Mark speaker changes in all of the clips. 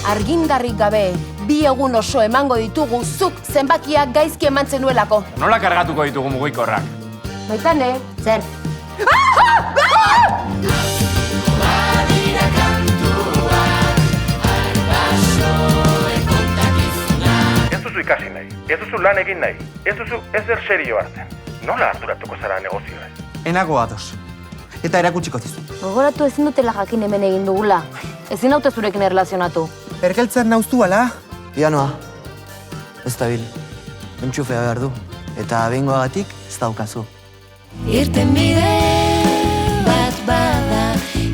Speaker 1: argindarrik gabe 2 egun oso emango ditugu zuk zenbakiak gaizki eman zenuelako.
Speaker 2: Nola kargatuko ditugu mugikorrak?
Speaker 1: Maitane, zer?
Speaker 3: Ez duzu ikasi nahi, ez duzu lan egin nahi, ez duzu ezer serio hartzen. Nola arduratuko zara negozioa?
Speaker 4: Enago ados. Eta erakutsiko dizu.
Speaker 1: Gogoratu ezin dutela jakin hemen egin dugula. Ezin haute zurekin erlazionatu.
Speaker 4: Ergeltzan nauztu ala?
Speaker 5: Pianoa, ez da bil. Entxufea behar du. Eta behingoagatik ez daukazu.
Speaker 6: Irten bide bat bada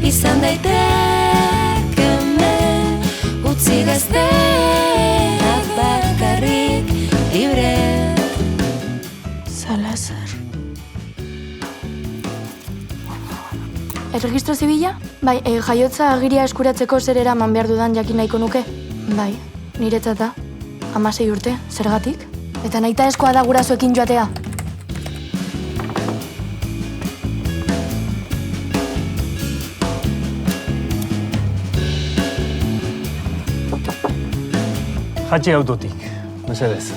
Speaker 6: izan daiteke hemen utzi gazteak bakarrik libre. Salazar.
Speaker 7: Erregistro zibila? Bai, jaiotza agiria eskuratzeko zer eraman behar dudan jakin nahiko nuke? Bai, niretzat da. 16 urte, zergatik? Eta nahita eskoa da gurasoekin joatea.
Speaker 8: Jatxe autotik, mesedez.